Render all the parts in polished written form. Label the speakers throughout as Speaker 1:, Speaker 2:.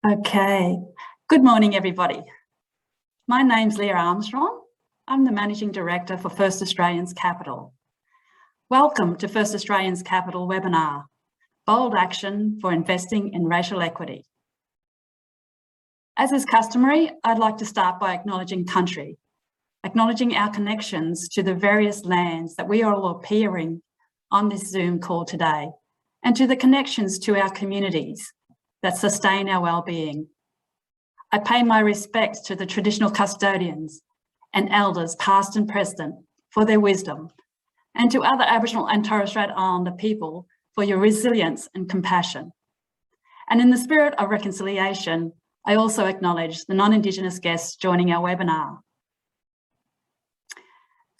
Speaker 1: Okay, good morning everybody. My name's Leah Armstrong. I'm the Managing Director for First Australians Capital. Welcome to First Australians Capital webinar, Bold Action for Investing in Racial Equity. As is customary, I'd like to start by acknowledging country, acknowledging our connections to the various lands that we are all appearing on this Zoom call today, and to the connections to our communities that sustain our well-being. I pay my respects to the traditional custodians and elders past and present for their wisdom, and to other Aboriginal and Torres Strait Islander people for your resilience and compassion. And in the spirit of reconciliation, I also acknowledge the non-Indigenous guests joining our webinar.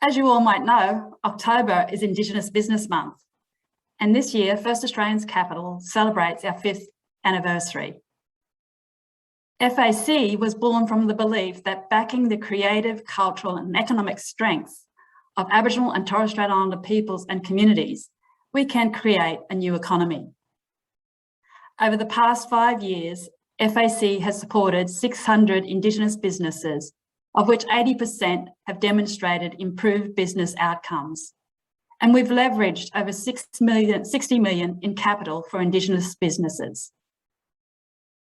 Speaker 1: As you all might know, October is Indigenous Business Month, and this year First Australians Capital celebrates our 5th anniversary. FAC was born from the belief that backing the creative, cultural and economic strengths of Aboriginal and Torres Strait Islander peoples and communities, we can create a new economy. Over the past 5 years, FAC has supported 600 Indigenous businesses, of which 80% have demonstrated improved business outcomes. And we've leveraged over 60 million in capital for Indigenous businesses.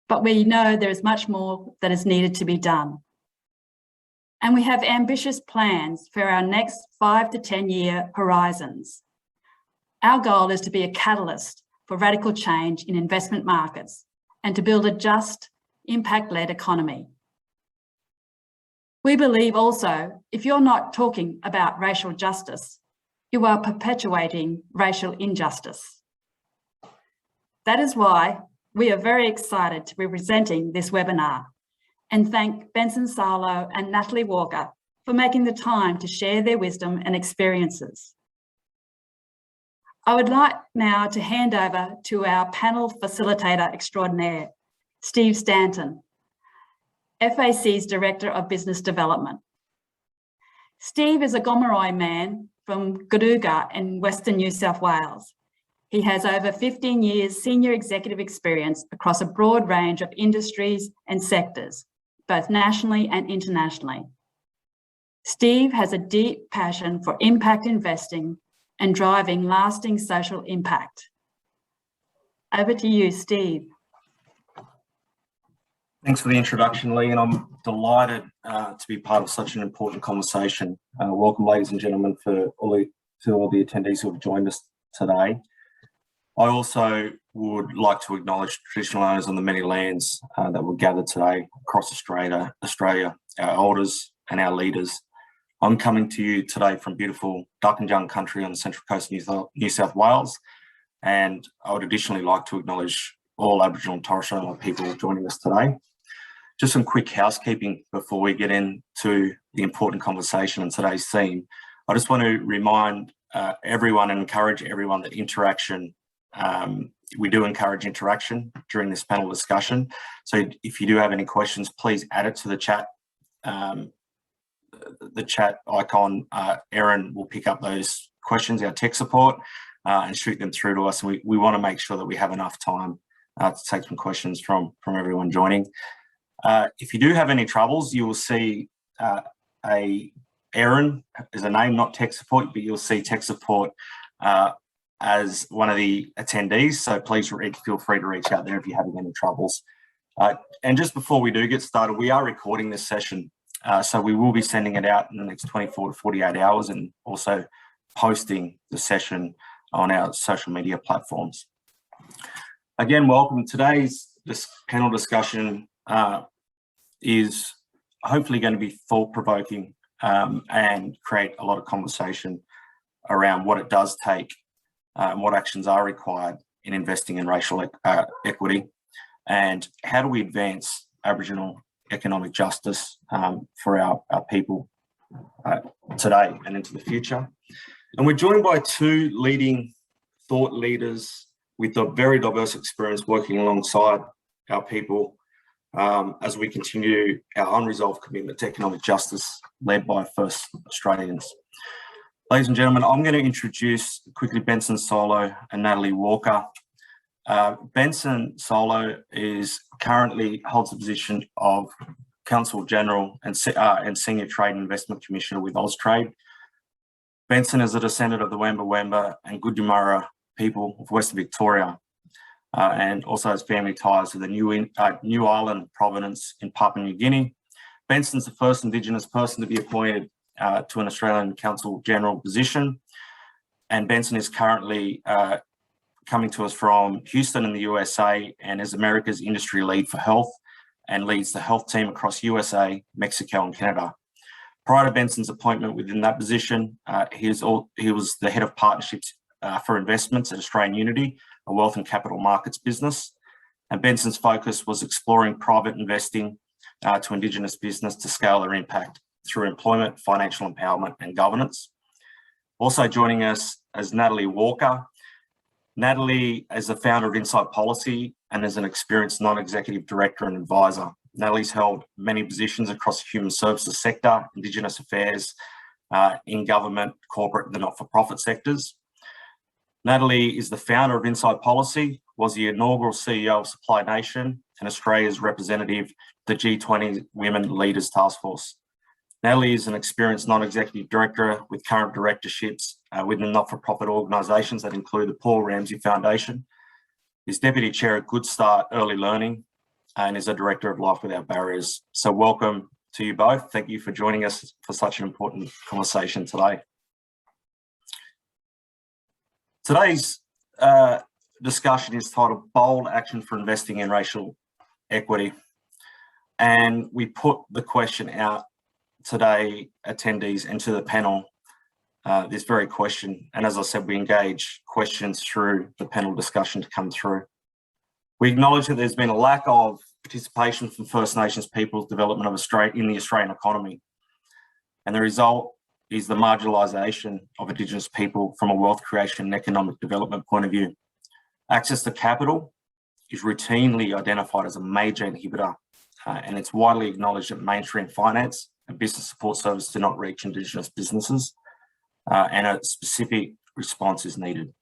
Speaker 1: But we know there is much more that is needed to be done. And we have ambitious plans for our next 5 to 10 year horizons. Our goal is to be a catalyst for radical change in investment markets and to build a just, impact-led economy. We believe also, if you're not talking about racial justice, you are perpetuating racial injustice. That is why we are very excited to be presenting this webinar and thank Benson Salo and Natalie Walker for making the time to share their wisdom and experiences. I would like now to hand over to our panel facilitator extraordinaire, Steve Stanton, FAC's Director of Business Development. Steve is a Gomeroi man from Goondiwal in Western New South Wales. He has over 15 years senior executive experience across a broad range of industries and sectors, both nationally and internationally. Steve has a deep passion for impact investing and driving lasting social impact. Over to you, Steve.
Speaker 2: Thanks for the introduction, Lee, and I'm delighted to be part of such an important conversation. Welcome, ladies and gentlemen, to all the attendees who have joined us today. I also would like to acknowledge traditional owners on the many lands that were gathered today across Australia, our elders and our leaders. I'm coming to you today from beautiful Darkinjung country on the central coast of New South Wales, and I would additionally like to acknowledge all Aboriginal and Torres Strait Islander people joining us today. Just some quick housekeeping before we get into the important conversation and today's theme. I just want to remind everyone and encourage everyone that we do encourage interaction during this panel discussion. So if you do have any questions, please add it to the chat icon. Erin will pick up those questions, our tech support, and shoot them through to us. And we want to make sure that we have enough time to take some questions from everyone joining. If you do have any troubles, you will see Erin is a name, not tech support, but you'll see tech support as one of the attendees. So please feel free to reach out there if you're having any troubles. And just before we do get started, we are recording this session. So we will be sending it out in the next 24 to 48 hours and also posting the session on our social media platforms. Again, welcome. Today's panel discussion is hopefully going to be thought-provoking and create a lot of conversation around what it does take and what actions are required in investing in racial equity, and how do we advance Aboriginal economic justice for our people today and into the future. And we're joined by two leading thought leaders with a very diverse experience working alongside our people as we continue our unresolved commitment to economic justice led by First Australians. Ladies and gentlemen, I'm going to introduce quickly Benson Salo and Natalie Walker. Benson Solo currently holds the position of Consul General and Senior Trade and Investment Commissioner with Austrade. Benson is a descendant of the Wamba Wamba and Gudjimara people of Western Victoria, and also has family ties to the New Island province in Papua New Guinea. Benson's the first Indigenous person to be appointed to an Australian Consul General position, and Benson is currently coming to us from Houston in the USA and is America's industry lead for health and leads the health team across USA, Mexico and Canada. Prior to Benson's appointment within that position, he was the head of partnerships for investments at Australian Unity, a wealth and capital markets business. And Benson's focus was exploring private investing to Indigenous business to scale their impact through employment, financial empowerment and governance. Also joining us is Natalie Walker. Natalie is the founder of Inside Policy and is an experienced non-executive director and advisor. Natalie's held many positions across the human services sector, Indigenous affairs, in government, corporate and the not-for-profit sectors. Natalie is the founder of Inside Policy, was the inaugural CEO of Supply Nation and Australia's representative to the G20 Women Leaders Task Force. Natalie is an experienced non-executive director with current directorships within not-for-profit organisations that include the Paul Ramsay Foundation. Is deputy chair at Good Start Early Learning and is a director of Life Without Barriers. So welcome to you both. Thank you for joining us for such an important conversation today. Today's discussion is titled Bold Action for Investing in Racial Equity. And we put the question out today, attendees, into the panel, this very question. And as I said, we engage questions through the panel discussion to come through. We acknowledge that there's been a lack of participation from First Nations people's development of in the Australian economy. And the result is the marginalisation of Indigenous people from a wealth creation and economic development point of view. Access to capital is routinely identified as a major inhibitor, and it's widely acknowledged that mainstream finance and business support services do not reach Indigenous businesses, and a specific response is needed.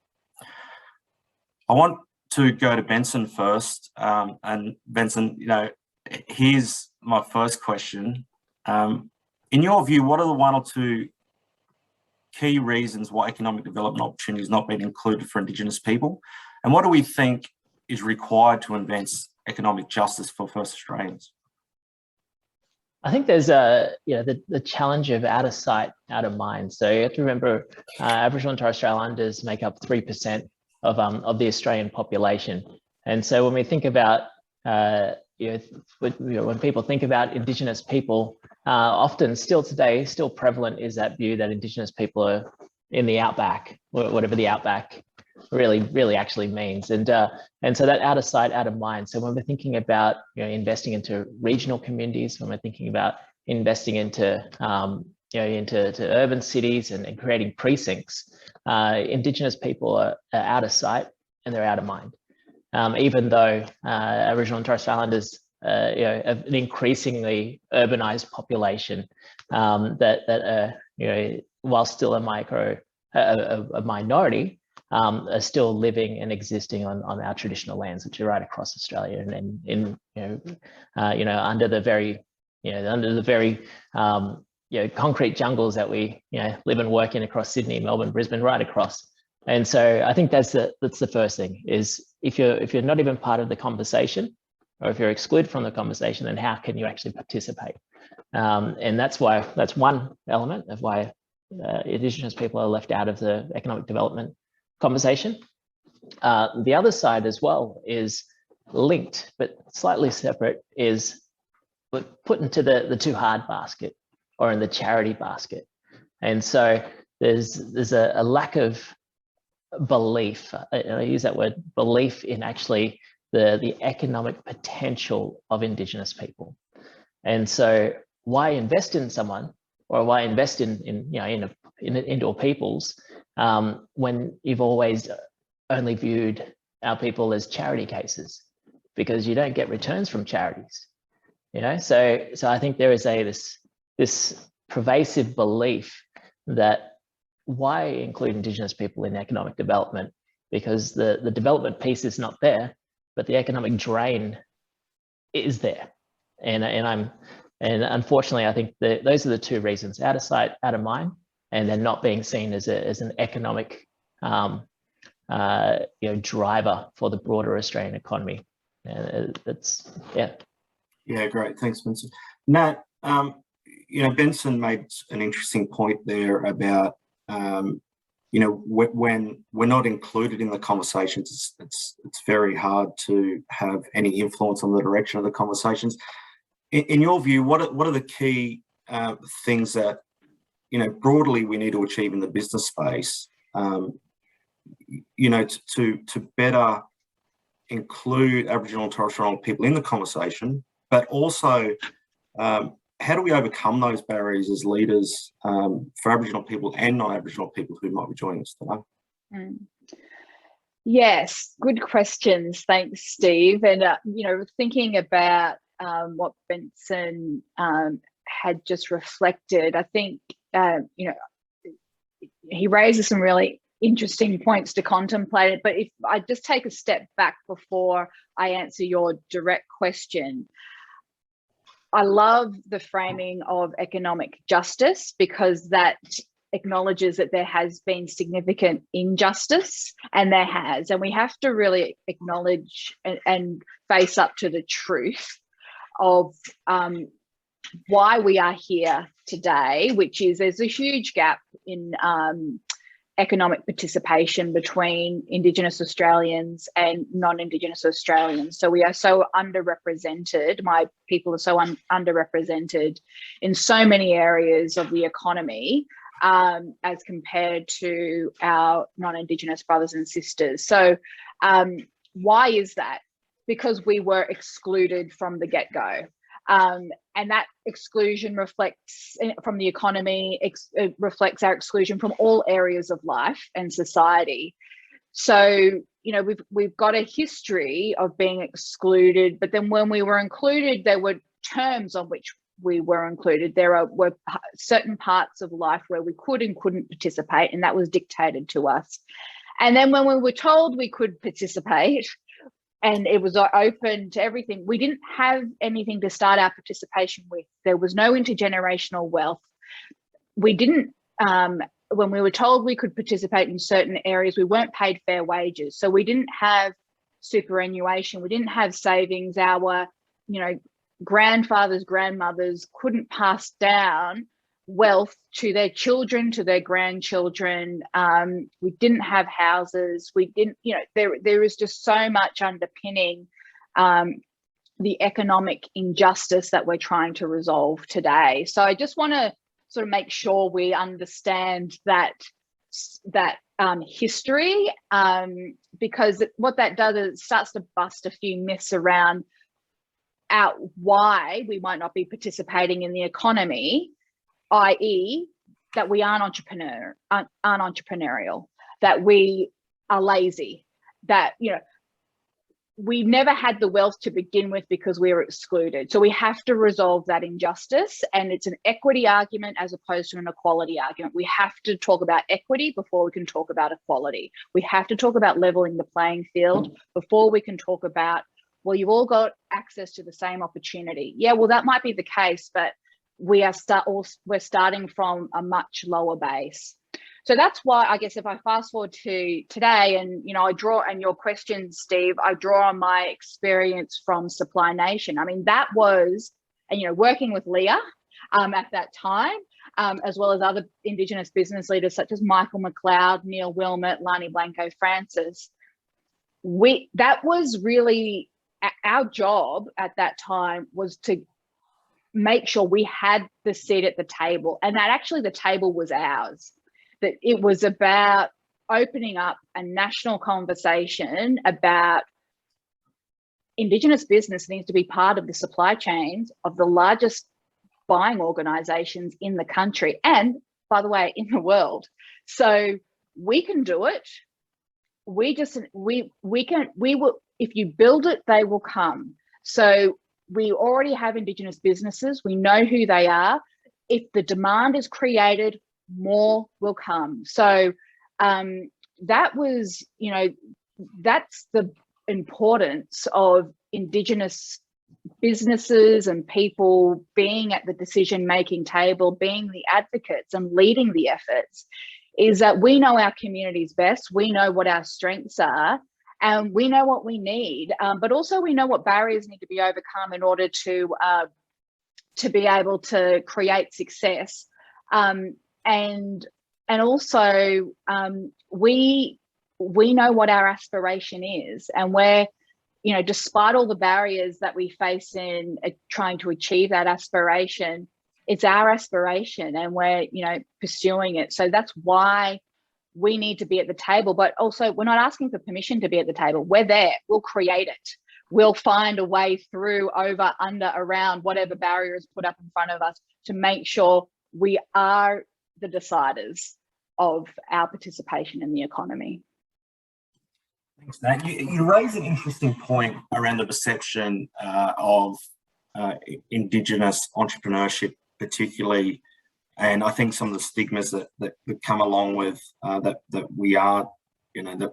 Speaker 2: I want to go to Benson first, and Benson, here's my first question. In your view, what are the one or two key reasons why economic development opportunities not been included for Indigenous people? And what do we think is required to advance economic justice for First Australians?
Speaker 3: I think there's the challenge of out of sight, out of mind. So you have to remember, Aboriginal and Torres Strait Islanders make up 3% of the Australian population. And so when we think about, when people think about Indigenous people, often still today, still prevalent is that view that Indigenous people are in the outback, whatever the outback really actually means. And so that out of sight, out of mind. So when we're thinking about investing into regional communities, when we're thinking about investing into into urban cities and creating precincts, Indigenous people are out of sight and they're out of mind. Even though Aboriginal and Torres Strait Islanders have an increasingly urbanized population that while still a minority, are still living and existing on our traditional lands, which are right across Australia, and under the very concrete jungles that we live and work in across Sydney, Melbourne, Brisbane, right across. And so I think that's the first thing, is if you're not even part of the conversation, or if you're excluded from the conversation, then how can you actually participate? And that's one element of why Indigenous people are left out of the economic development conversation. The other side as well is linked, but slightly separate, is put into the too hard basket or in the charity basket. And so there's a lack of belief, I use that word, belief in actually the economic potential of Indigenous people. And so why invest in someone, or why invest into our peoples when you've always only viewed our people as charity cases, because you don't get returns from charities, So I think there is this pervasive belief that why include Indigenous people in economic development because the development piece is not there, but the economic drain is there. And unfortunately, I think those are the two reasons: out of sight, out of mind, and then not being seen as an economic driver for the broader Australian economy.
Speaker 2: Yeah, great. Thanks, Benson. Nat, Benson made an interesting point there about, when we're not included in the conversations, it's very hard to have any influence on the direction of the conversations. In your view, what are the key things that, broadly we need to achieve in the business space, to better include Aboriginal and Torres Strait Islander people in the conversation, but also how do we overcome those barriers as leaders for Aboriginal people and non-Aboriginal people who might be joining us today?
Speaker 4: Yes, good questions. Thanks, Steve. And, thinking about what Benson had just reflected, I think, he raises some really interesting points to contemplate it. But if I just take a step back before I answer your direct question, I love the framing of economic justice, because that acknowledges that there has been significant injustice, and there has, and we have to really acknowledge and face up to the truth of why we are here today, which is there's a huge gap in economic participation between Indigenous Australians and non-Indigenous Australians. So we are so underrepresented, my people are so underrepresented in so many areas of the economy as compared to our non-Indigenous brothers and sisters. So why is that? Because we were excluded from the get-go. And that exclusion reflects from the economy, it reflects our exclusion from all areas of life and society. So, we've got a history of being excluded, but then when we were included, there were terms on which we were included. There were certain parts of life where we could and couldn't participate, and that was dictated to us. And then when we were told we could participate, and it was open to everything, we didn't have anything to start our participation with. There was no intergenerational wealth. We didn't, when we were told we could participate in certain areas, we weren't paid fair wages. So we didn't have superannuation. We didn't have savings. Our, grandfathers, grandmothers couldn't pass down wealth to their children, to their grandchildren. We didn't have houses. We didn't, there is just so much underpinning the economic injustice that we're trying to resolve today. So I just want to sort of make sure we understand that history, because what that does is it starts to bust a few myths around why we might not be participating in the economy, i.e. that we aren't entrepreneurial, that we are lazy, that, we never had the wealth to begin with because we were excluded. So we have to resolve that injustice, and it's an equity argument as opposed to an equality argument. We have to talk about equity before we can talk about equality. We have to talk about leveling the playing field before we can talk about, well, you've all got access to the same opportunity. Yeah, well, that might be the case, but we're starting from a much lower base. So that's why, I guess, if I fast forward to today, and I draw, and your question, Steve, I draw on my experience from Supply Nation. I mean, that was, and working with Leah at that time, as well as other Indigenous business leaders such as Michael McLeod, Neil Wilmot, Lani Blanco Francis. That was really our job at that time, was to make sure we had the seat at the table, and that actually the table was ours. That it was about opening up a national conversation about Indigenous business needs to be part of the supply chains of the largest buying organisations in the country, and by the way, in the world. So we can do it. We will. If you build it, they will come. So we already have Indigenous businesses. We know who they are. If the demand is created, more will come. So, that was, that's the importance of Indigenous businesses and people being at the decision-making table, being the advocates and leading the efforts, is that we know our communities best, we know what our strengths are, and we know what we need, but also we know what barriers need to be overcome in order to be able to create success. And also we know what our aspiration is, and we're, despite all the barriers that we face in trying to achieve that aspiration, it's our aspiration and we're, pursuing it. So that's why we need to be at the table, but also we're not asking for permission to be at the table. We're there, we'll create it. We'll find a way through, over, under, around, whatever barrier is put up in front of us to make sure we are the deciders of our participation in the economy.
Speaker 2: Thanks, Nat. You raise an interesting point around the perception of Indigenous entrepreneurship, particularly, and I think some of the stigmas that come along with that we are, that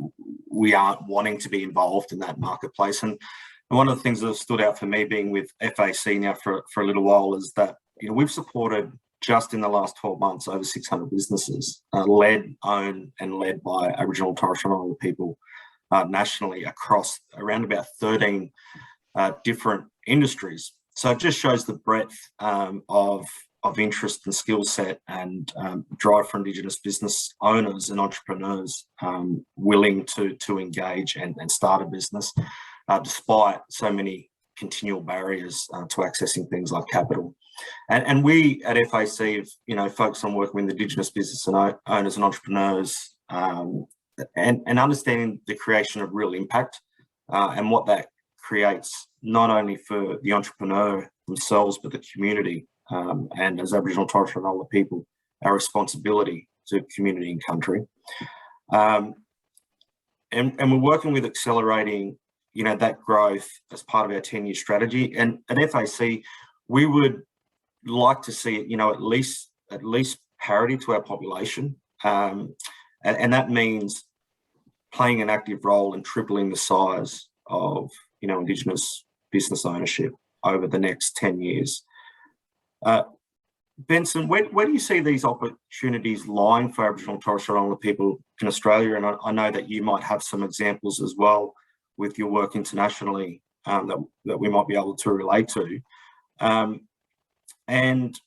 Speaker 2: we aren't wanting to be involved in that marketplace. And one of the things that have stood out for me, being with FAC now for a little while, is that we've supported, just in the last 12 months, over 600 businesses led, owned and led by Aboriginal, Torres and Islander people nationally across around about 13 different industries. So it just shows the breadth of interest and skill set and drive for Indigenous business owners and entrepreneurs willing to engage and start a business, despite so many continual barriers to accessing things like capital. And we at FAC have, focused on working with Indigenous business and owners and entrepreneurs and understanding the creation of real impact and what that creates, not only for the entrepreneur themselves, but the community. And as Aboriginal, Torres and Islander people, our responsibility to community and country. And we're working with accelerating, that growth as part of our 10-year strategy. And at FAC, we would like to see it, at least parity to our population. And that means playing an active role in tripling the size of, Indigenous business ownership over the next 10 years. Benson, where do you see these opportunities lying for Aboriginal and Torres Strait Islander people in Australia? And I know that you might have some examples as well with your work internationally that we might be able to relate to. And,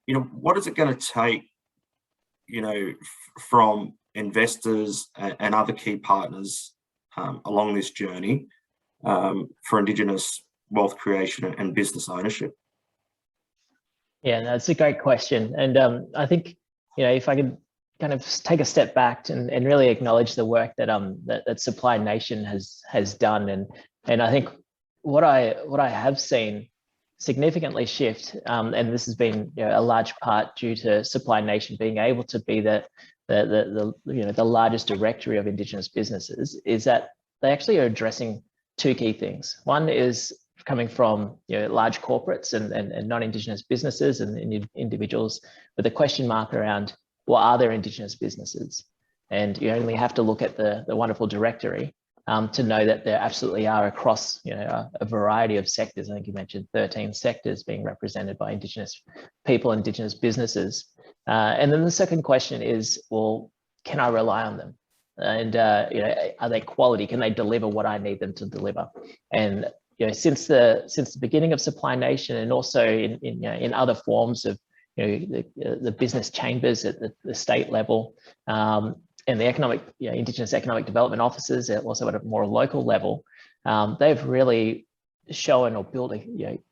Speaker 2: what is it going to take, from investors and other key partners along this journey for Indigenous wealth creation and business ownership?
Speaker 3: Yeah, that's a great question. And I think, if I could kind of take a step back and really acknowledge the work that that Supply Nation has done. And I think what I have seen significantly shift, and this has been a large part due to Supply Nation being able to be the largest directory of Indigenous businesses, is that they actually are addressing two key things. One is coming from large corporates and non-Indigenous businesses and individuals with a question mark around what are their Indigenous businesses. And you only have to look at the wonderful directory to know that there absolutely are across a variety of sectors. I think you mentioned 13 sectors being represented by Indigenous people, Indigenous businesses. And then the second question is, well, can I rely on them? And are they quality? Can they deliver what I need them to deliver? And since the beginning of Supply Nation, and also in other forms of the business chambers at the state level, and the Indigenous economic development offices, also at a more local level, they've really shown or built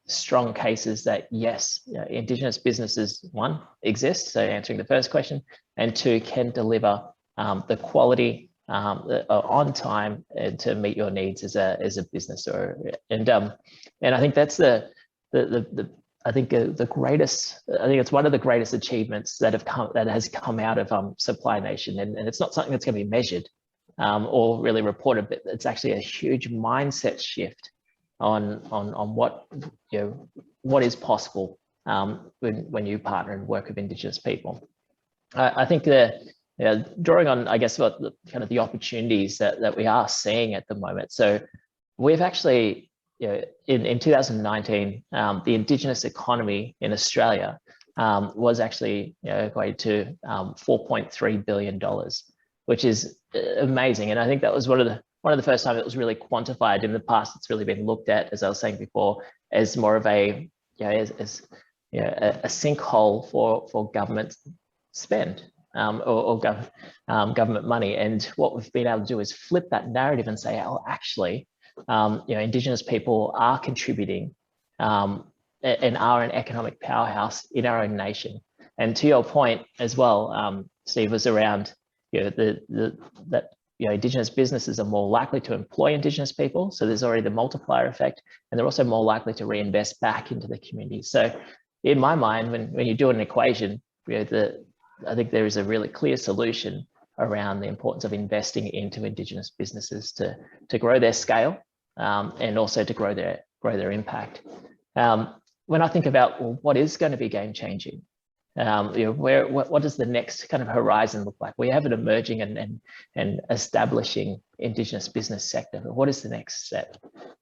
Speaker 3: strong cases that yes, Indigenous businesses, one, exist, so answering the first question, and two, can deliver the quality on time to meet your needs as a business. And I think that's the greatest. I think it's one of the greatest achievements that has come out of Supply Nation, and it's not something that's going to be measured or really reported, but it's actually a huge mindset shift on what is possible when you partner and work with Indigenous people. I think drawing on, I guess, what the kind of the opportunities that we are seeing at the moment. So we've actually, in 2019, the Indigenous economy in Australia was actually equated to $4.3 billion, which is amazing. And I think that was one of the first time it was really quantified. In the past, it's really been looked at, as I was saying before, as more of a a sinkhole for government spend or government money. And what we've been able to do is flip that narrative and say, oh, actually, Indigenous people are contributing and are an economic powerhouse in our own nation. And to your point as well, Steve, was around that Indigenous businesses are more likely to employ Indigenous people. So there's already the multiplier effect, and they're also more likely to reinvest back into the community. So in my mind, when you do an equation, I think there is a really clear solution around the importance of investing into Indigenous businesses to grow their scale and also to grow their impact. When I think about, well, what is going to be game changing, what does the next kind of horizon look like? We have an emerging and establishing Indigenous business sector, but what is the next step?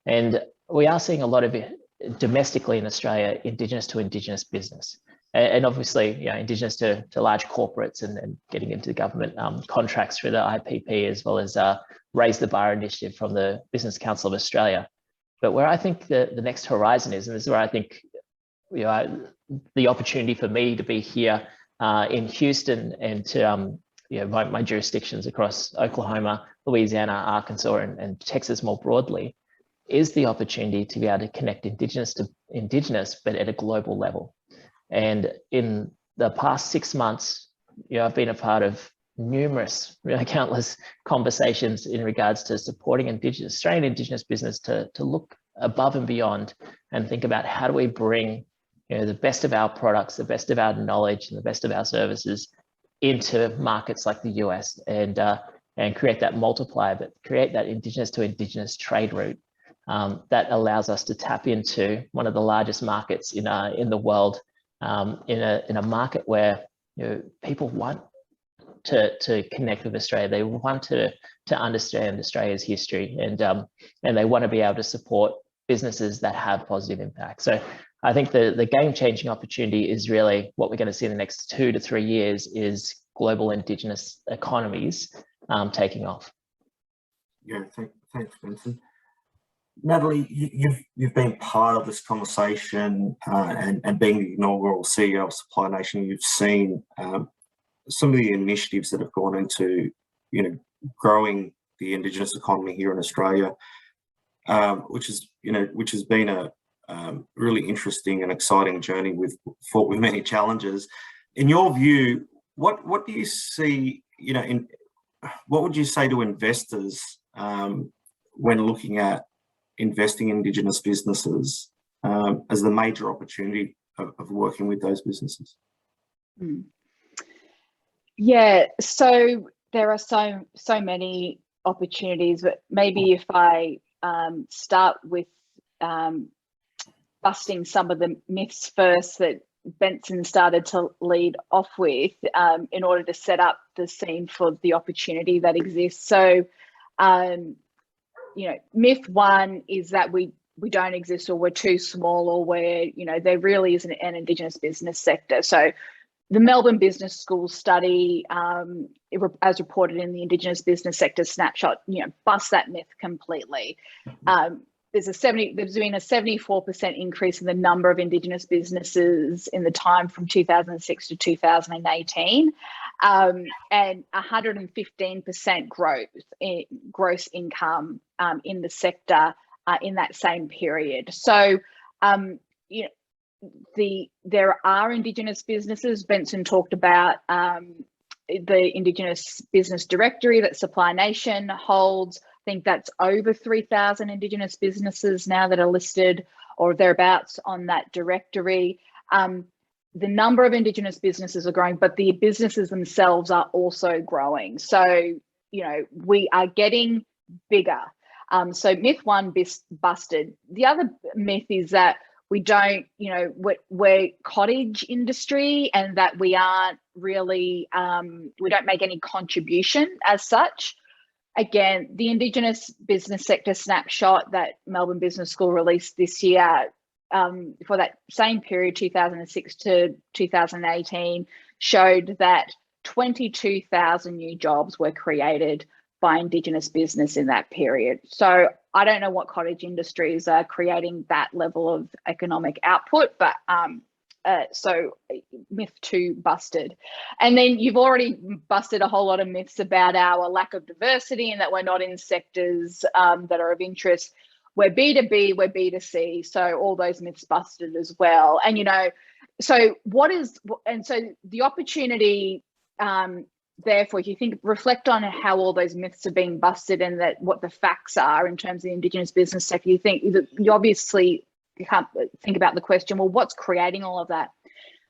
Speaker 3: And we are seeing a lot of it domestically in Australia, Indigenous to Indigenous business. And obviously, Indigenous to large corporates and getting into government contracts through the IPP, as well as Raise the Bar initiative from the Business Council of Australia. But where I think the next horizon is, and this is where I think the opportunity for me to be here in Houston and to my jurisdictions across Oklahoma, Louisiana, Arkansas, and Texas more broadly, is the opportunity to be able to connect Indigenous to Indigenous, but at a global level. And in the past 6 months, I've been a part of numerous, countless conversations in regards to supporting Australian Indigenous business to look above and beyond and think about how do we bring the best of our products, the best of our knowledge, and the best of our services into markets like the US and create that multiplier, but create that Indigenous to Indigenous trade route that allows us to tap into one of the largest markets in the world, in a market where people want to connect with Australia. They want to understand Australia's history, and they want to be able to support businesses that have positive impact. So I think the game-changing opportunity is really what we're going to see in the next 2 to 3 years is global Indigenous economies taking off.
Speaker 2: Yeah, thanks, Vincent. Natalie, you've been part of this conversation and being the inaugural CEO of Supply Nation, you've seen some of the initiatives that have gone into growing the Indigenous economy here in Australia, which has been a really interesting and exciting journey fraught with many challenges. In your view, what do you see? What would you say to investors when looking at investing in Indigenous businesses as the major opportunity of working with those businesses?
Speaker 4: Yeah, so there are so many opportunities, but maybe if I start with busting some of the myths first that Benson started to lead off with in order to set up the scene for the opportunity that exists. So, myth one is that we don't exist, or we're too small, or there really isn't an Indigenous business sector. So the Melbourne Business School study, as reported in the Indigenous business sector snapshot, busts that myth completely. There's been a 74% increase in the number of Indigenous businesses in the time from 2006 to 2018, and 115% growth in gross income in the sector in that same period. So, there are Indigenous businesses. Benson talked about the Indigenous Business Directory that Supply Nation holds. I think that's over 3,000 Indigenous businesses now that are listed or thereabouts on that directory. The number of Indigenous businesses are growing, but the businesses themselves are also growing. So, we are getting bigger. So myth one busted. The other myth is that we don't, you know, we're cottage industry, and that we aren't really, we don't make any contribution as such. Again, the Indigenous business sector snapshot that Melbourne Business School released this year, for that same period, 2006 to 2018, showed that 22,000 new jobs were created by Indigenous business in that period. So I don't know what cottage industries are creating that level of economic output, but so myth 2 busted. And then you've already busted a whole lot of myths about our lack of diversity and that we're not in sectors that are of interest. We're B2B, we're B2C, so all those myths busted as well. And, you know, so the opportunity, therefore, if you reflect on how all those myths are being busted and that what the facts are in terms of the Indigenous business sector, you obviously can't think about the question, well, what's creating all of that?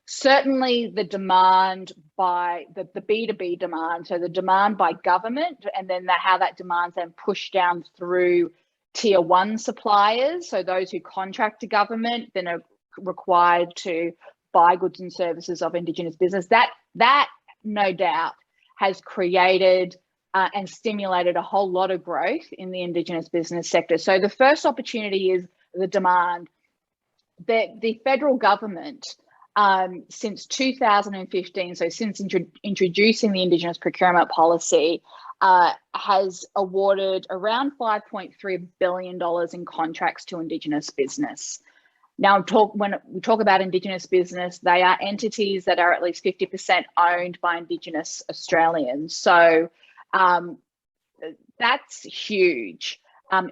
Speaker 4: Certainly the demand by the B2B demand, so the demand by government, and then how that demand's then pushed down through tier 1 suppliers, so those who contract to government then are required to buy goods and services of Indigenous business. That no doubt has created and stimulated a whole lot of growth in the Indigenous business sector. So the first opportunity is the demand. The federal government, since 2015, so since introducing the Indigenous procurement policy, has awarded around $5.3 billion in contracts to Indigenous business. Now, when we talk about Indigenous business, they are entities that are at least 50% owned by Indigenous Australians. So that's huge.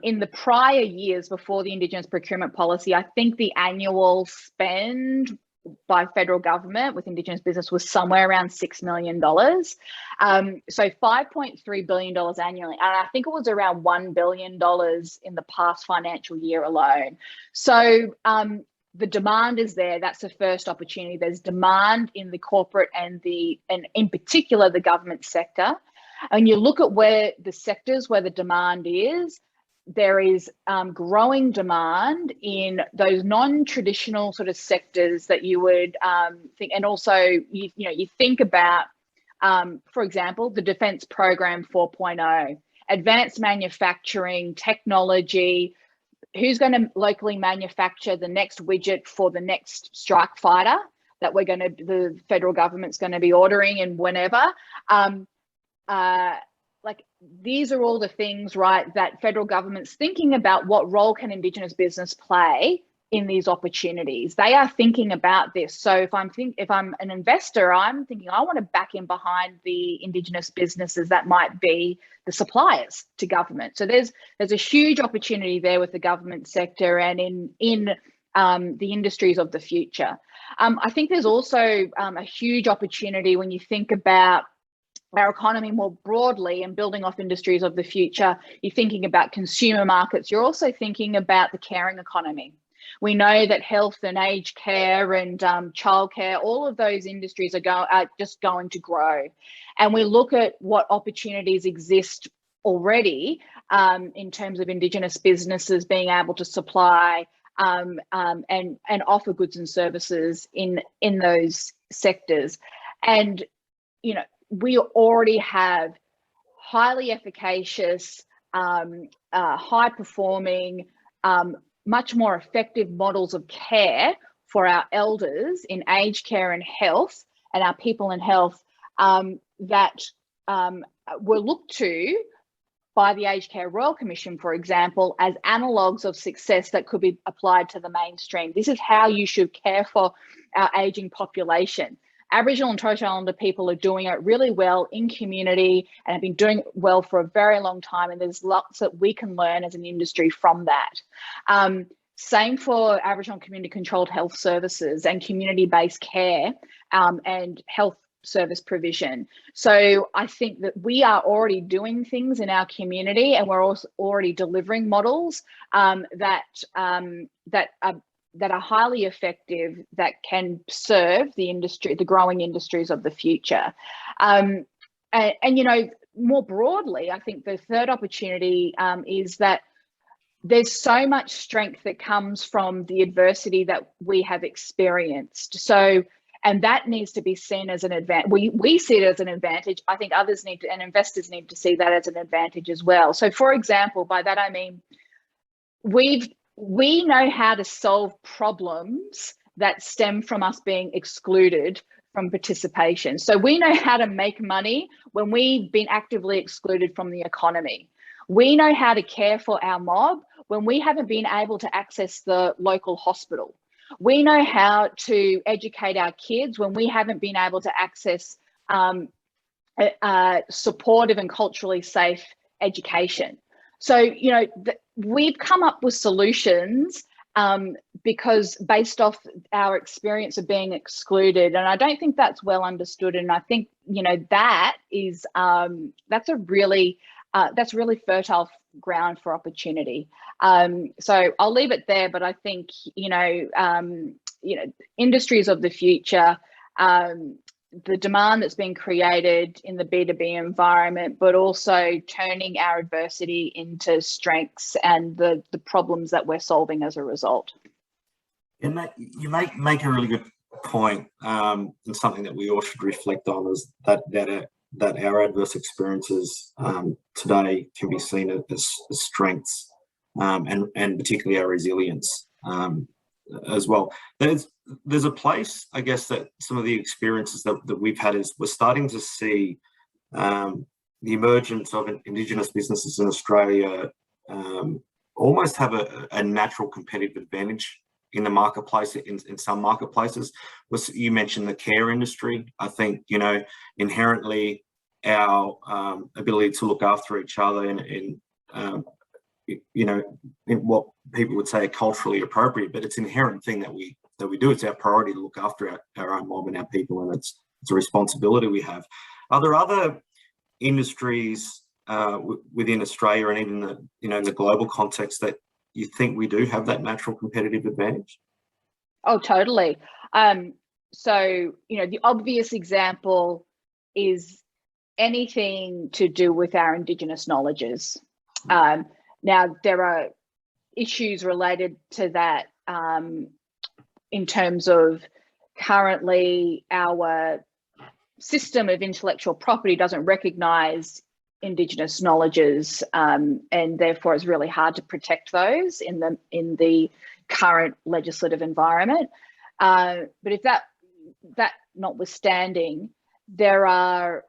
Speaker 4: In the prior years before the Indigenous procurement policy, I think the annual spend by federal government with Indigenous business was somewhere around $6 million. So $5.3 billion annually. And I think it was around $1 billion in the past financial year alone. So the demand is there. That's the first opportunity. There's demand in the corporate and in particular the government sector. And you look at where the sectors where the demand is, there is growing demand in those non-traditional sort of sectors that you would think, and also you think about, for example, the Defence Program 4.0, advanced manufacturing, technology. Who's going to locally manufacture the next widget for the next strike fighter that the federal government's going to be ordering and whenever? Like, these are all the things, right, that federal government's thinking about. What role can Indigenous business play in these opportunities? They are thinking about this. So if I'm an investor, I'm thinking I want to back in behind the Indigenous businesses that might be the suppliers to government. So there's a huge opportunity there with the government sector and in the industries of the future. I think there's also a huge opportunity when you think about our economy more broadly and building off industries of the future. You're thinking about consumer markets. You're also thinking about the caring economy. We know that health and aged care and childcare, all of those industries are just going to grow. And we look at what opportunities exist already in terms of Indigenous businesses being able to supply and offer goods and services in those sectors. And, we already have highly efficacious, high performing, much more effective models of care for our elders in aged care and health, and our people in health that were looked to by the Aged Care Royal Commission, for example, as analogues of success that could be applied to the mainstream. This is how you should care for our ageing population. Aboriginal and Torres Strait Islander people are doing it really well in community and have been doing it well for a very long time. And there's lots that we can learn as an industry from that. Same for Aboriginal community controlled health services and community-based care and health service provision. So I think that we are already doing things in our community, and we're also already delivering models that are highly effective, that can serve the industry, the growing industries of the future. And more broadly, I think the third opportunity is that there's so much strength that comes from the adversity that we have experienced. So, and that needs to be seen as an advantage. We see it as an advantage. I think others need to, and investors need to see that as an advantage as well. So for example, by that I mean, we know how to solve problems that stem from us being excluded from participation. So we know how to make money when we've been actively excluded from the economy. We know how to care for our mob when we haven't been able to access the local hospital. We know how to educate our kids when we haven't been able to access supportive and culturally safe education. So, you know, we've come up with solutions because based off our experience of being excluded, and I don't think that's well understood. And I think, you know, that is that's really fertile ground for opportunity. So I'll leave it there, but I think, you know, industries of the future, the demand that's been created in the B2B environment, but also turning our adversity into strengths and the problems that we're solving as a result.
Speaker 2: And you make a really good point, and something that we all should reflect on is that our adverse experiences today can be seen as strengths, and particularly our resilience as well. There's a place, I guess, that some of the experiences that we've had is we're starting to see the emergence of Indigenous businesses in Australia almost have a natural competitive advantage in the marketplace, in some marketplaces. You mentioned the care industry. I think, you know, inherently our ability to look after each other in you know, in what people would say are culturally appropriate, but it's an inherent thing that we do. It's our priority to look after our own mob and our people, and it's a responsibility we have. Are there other industries within Australia and even in the global context that you think we do have that natural competitive advantage?
Speaker 4: Oh, totally. So, you know, the obvious example is anything to do with our Indigenous knowledges. Now, there are issues related to that in terms of currently our system of intellectual property doesn't recognise Indigenous knowledges, and therefore it's really hard to protect those in the current legislative environment. But if that notwithstanding, there are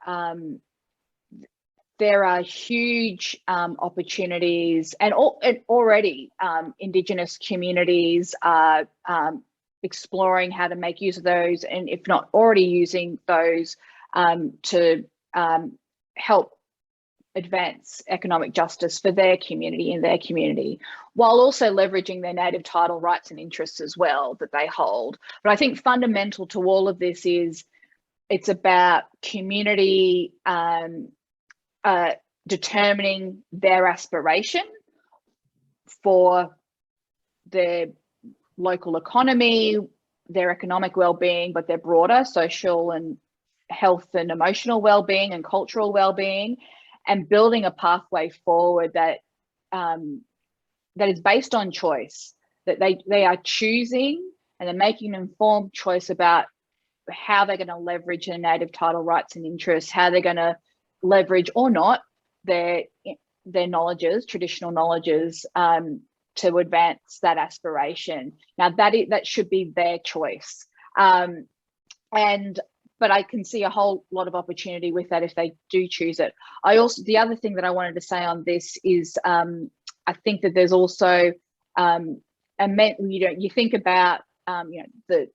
Speaker 4: huge opportunities, and already Indigenous communities are exploring how to make use of those, and if not already using those to help advance economic justice for their community in their community, while also leveraging their native title rights and interests as well that they hold. But I think fundamental to all of this is it's about community determining their aspiration for their local economy, their economic well-being, but their broader social and health and emotional well-being and cultural well-being, and building a pathway forward that that is based on choice, that they are choosing and they're making an informed choice about how they're going to leverage their native title rights and interests, how they're going to leverage or not their knowledges, traditional knowledges, to advance that aspiration. Now that should be their choice, but I can see a whole lot of opportunity with that if they do choose it. The other thing that I wanted to say on this is I think that there's also you think about the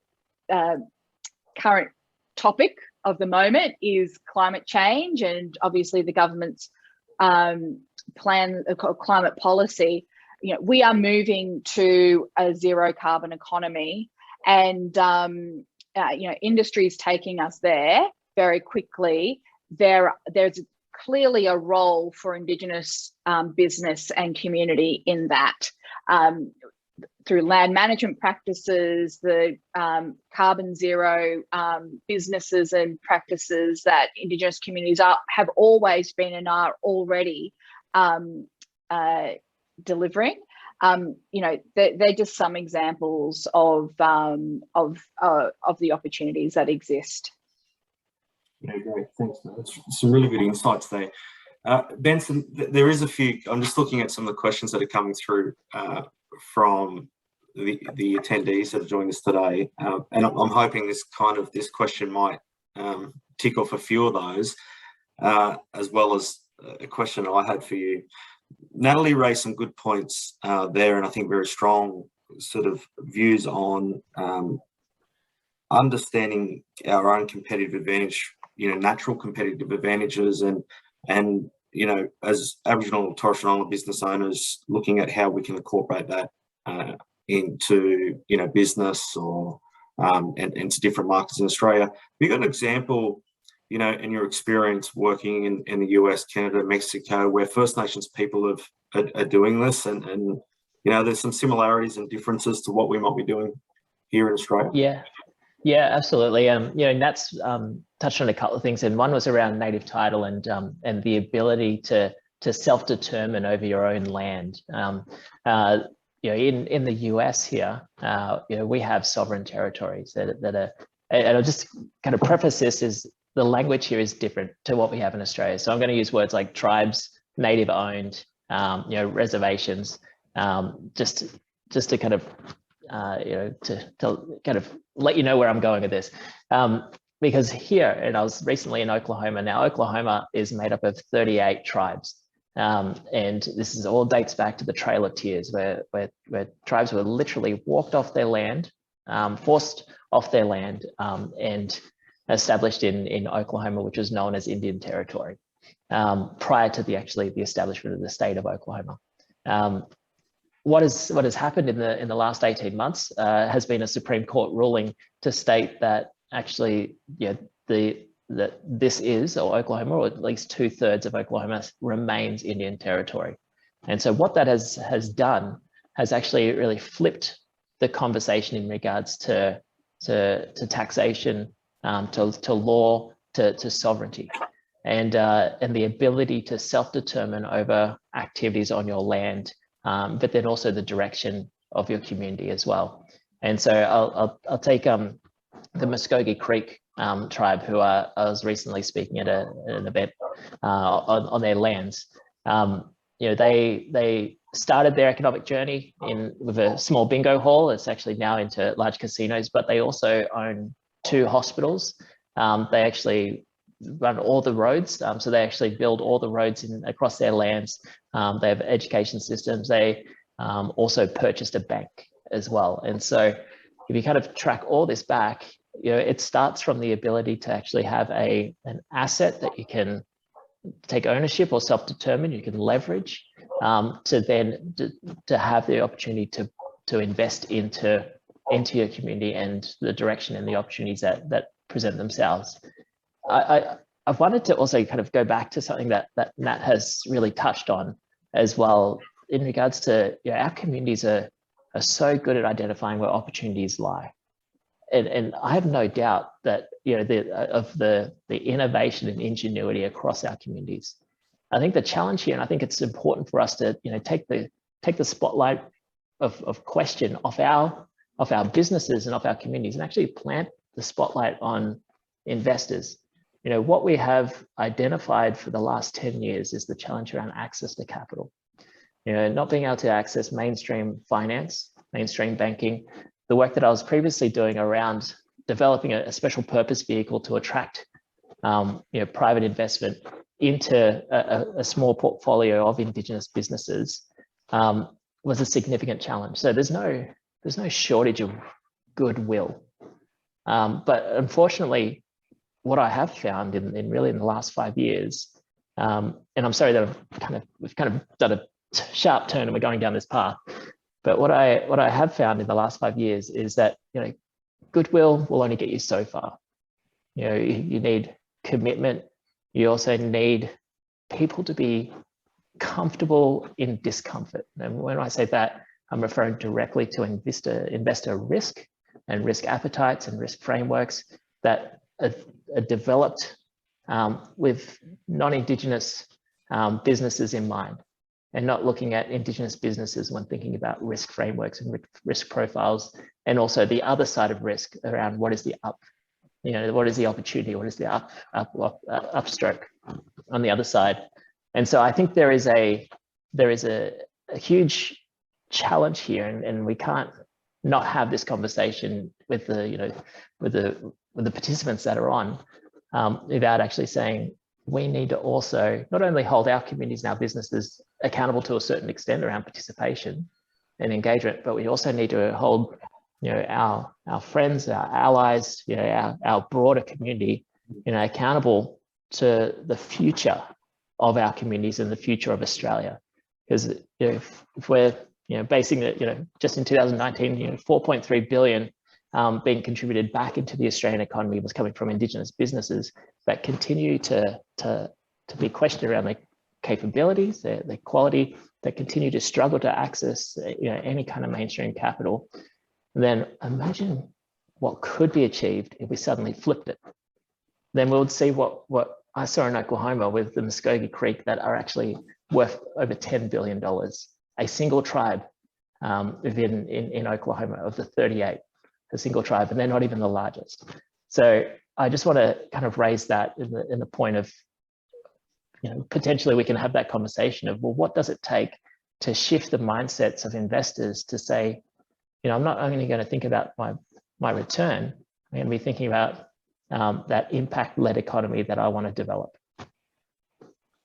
Speaker 4: current topic of the moment is climate change, and obviously the government's plan, climate policy. You know, we are moving to a zero carbon economy, and industry is taking us there very quickly. There's clearly a role for Indigenous business and community in that, through land management practices, the carbon zero businesses and practices that Indigenous communities have always been and are already delivering. you know, they're just some examples of the opportunities that exist.
Speaker 2: Yeah, great. Thanks, man. That's some really good insights there. Benson, there is a few, I'm just looking at some of the questions that are coming through from the attendees that have joined us today. And I'm hoping this question might tick off a few of those, as well as a question I had for you. Natalie raised some good points there, and I think very strong sort of views on understanding our own competitive advantage, you know, natural competitive advantages, and you know, as Aboriginal and Torres Strait Islander business owners, looking at how we can incorporate that into, you know, business or and into different markets in Australia. Have you got an example, you know, in your experience working in the US, Canada, Mexico, where First Nations people are doing this, and you know, there's some similarities and differences to what we might be doing here in Australia?
Speaker 3: Yeah, absolutely. You know, Nat's touched on a couple of things, and one was around native title and the ability to self-determine over your own land. You know, in the US here, you know, we have sovereign territories that are, and I'll just kind of preface this, is the language here is different to what we have in Australia. So I'm going to use words like tribes, native owned, you know, reservations, just to kind of, you know, to kind of let you know where I'm going with this. Because here, and I was recently in Oklahoma. Now, Oklahoma is made up of 38 tribes. And this is all dates back to the Trail of Tears, where tribes were literally walked off their land, forced off their land, and established in Oklahoma, which was known as Indian Territory, prior to the establishment of the state of Oklahoma. What has happened in the last 18 months has been a Supreme Court ruling to state that actually, yeah, that this is, or Oklahoma, or at least 2/3 of Oklahoma, remains Indian Territory. And so what that has done has actually really flipped the conversation in regards to taxation, to law, to sovereignty, and the ability to self-determine over activities on your land, but then also the direction of your community as well. And so I'll take the Muskogee Creek tribe, who I was recently speaking at an event on their lands. You know, they started their economic journey with a small bingo hall. It's actually now into large casinos, but they also own 2 hospitals. They actually run all the roads, so they actually build all the roads across their lands. They have education systems. They also purchased a bank as well. And so if you kind of track all this back, you know, it starts from the ability to actually have an asset that you can take ownership or self-determine, you can leverage, to then to have the opportunity to invest into your community and the direction and the opportunities that present themselves. I've wanted to also kind of go back to something that Nat has really touched on as well, in regards to, you know, our communities are so good at identifying where opportunities lie. And I have no doubt that, you know, the innovation and ingenuity across our communities. I think the challenge here, and I think it's important for us to, you know, take the spotlight of question off our businesses and off our communities, and actually plant the spotlight on investors. You know, what we have identified for the last 10 years is the challenge around access to capital. You know, not being able to access mainstream finance, mainstream banking. The work that I was previously doing around developing a special purpose vehicle to attract, you know, private investment into a small portfolio of Indigenous businesses was a significant challenge. So there's no shortage of goodwill, but unfortunately, what I have found in really in the last 5 years, and I'm sorry that we've kind of done a sharp turn and we're going down this path. But what I have found in the last 5 years is that, you know, goodwill will only get you so far. You know, you need commitment. You also need people to be comfortable in discomfort. And when I say that, I'm referring directly to investor risk and risk appetites and risk frameworks that are developed with non-Indigenous businesses in mind. and not looking at Indigenous businesses when thinking about risk frameworks and risk profiles, and also the other side of risk around what is the what is the opportunity, what is the upstroke on the other side. And so I think there is a huge challenge here, and we can't not have this conversation with the with the participants that are on without actually saying we need to also not only hold our communities and our businesses accountable to a certain extent around participation and engagement, but we also need to hold our friends, our allies, our broader community accountable to the future of our communities and the future of Australia. Because if we're basing it, just in 2019, 4.3 billion being contributed back into the Australian economy was coming from Indigenous businesses that continue to be questioned around their capabilities, their quality, that continue to struggle to access any kind of mainstream capital. And then imagine what could be achieved if we suddenly flipped it. Then we would see what I saw in Oklahoma with the Muskogee Creek that are actually worth over $10 billion. A single tribe in Oklahoma of the 38, a single tribe, and they're not even the largest. So I just want to kind of raise that in the point of, potentially we can have that conversation of, well, what does it take to shift the mindsets of investors to say, I'm not only going to think about my return, I'm going to be thinking about that impact-led economy that I want to develop.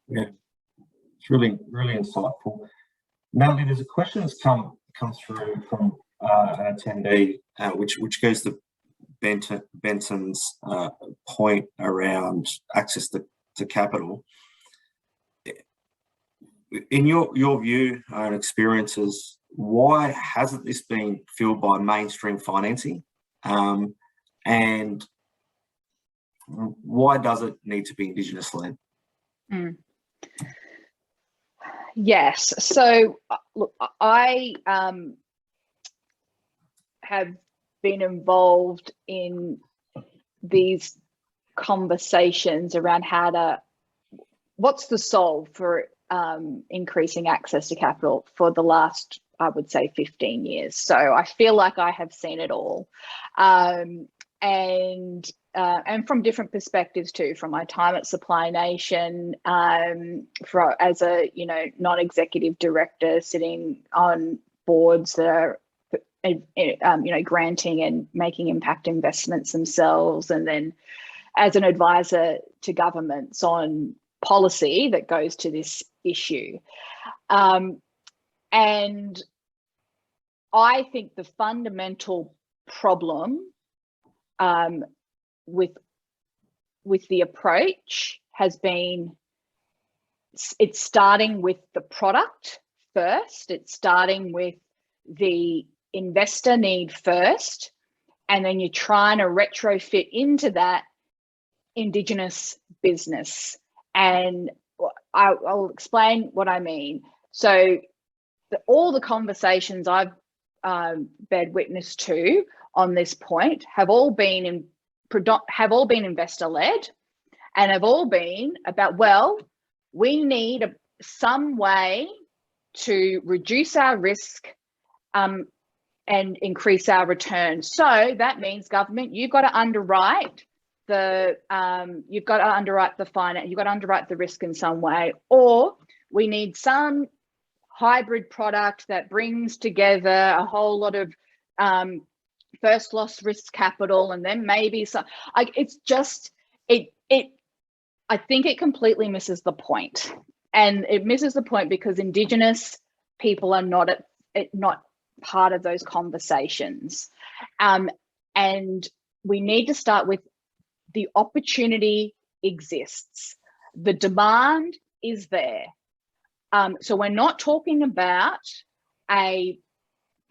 Speaker 2: Yeah, it's really, really insightful. Natalie, there's a question that's come through from an attendee, which goes to Benson's point around access to capital. In your view and experiences, why hasn't this been filled by mainstream financing? And why does it need to be Indigenous led?
Speaker 4: Yes. So look, I have been involved in these conversations around what's the solve for increasing access to capital for the last, I would say, 15 years. So I feel like I have seen it all. And from different perspectives too, from my time at Supply Nation, as a non-executive director sitting on boards that are granting and making impact investments themselves, and then as an advisor to governments on policy that goes to this issue. And I think the fundamental problem with the approach has been, it's starting with the product first, it's starting with the investor need first, and then you're trying to retrofit into that Indigenous business. And I'll explain what I mean. So all the conversations I've bear witness to on this point have all been investor led, and have all been about, well, we need some way to reduce our risk and increase our returns. So that means government, you've got to underwrite the finance, you've got to underwrite the risk in some way, or we need some hybrid product that brings together a whole lot of first loss risk capital, and then maybe some. It's just I think it completely misses the point, and it misses the point because Indigenous people are not part of those conversations, and we need to start with the opportunity exists, the demand is there. So we're not talking about a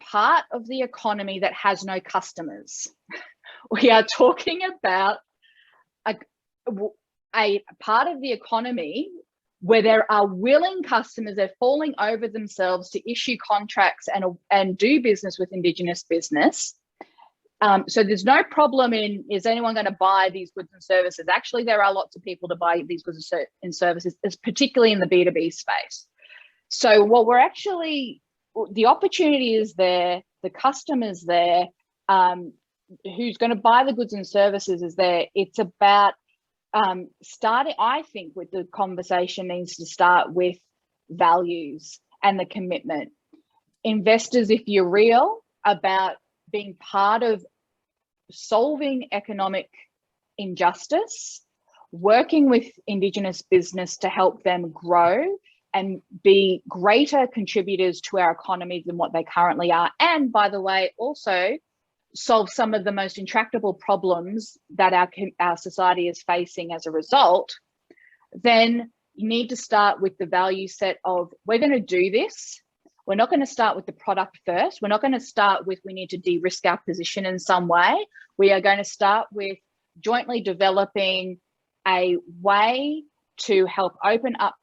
Speaker 4: part of the economy that has no customers. We are talking about a part of the economy where there are willing customers. They're falling over themselves to issue contracts and do business with Indigenous business. So there's no problem in, is anyone going to buy these goods and services? Actually, there are lots of people to buy these goods and services, particularly in the B2B space. So what we're actually, the opportunity is there, the customer's there, who's going to buy the goods and services is there. It's about starting, I think, with the conversation needs to start with values and the commitment. Investors, if you're real about being part of solving economic injustice, working with Indigenous business to help them grow and be greater contributors to our economies than what they currently are. And by the way, also solve some of the most intractable problems that our society is facing as a result, then you need to start with the value set of, we're going to do this. We're not going to start with the product first. We're not going to start with, we need to de-risk our position in some way. We are going to start with jointly developing a way to help open up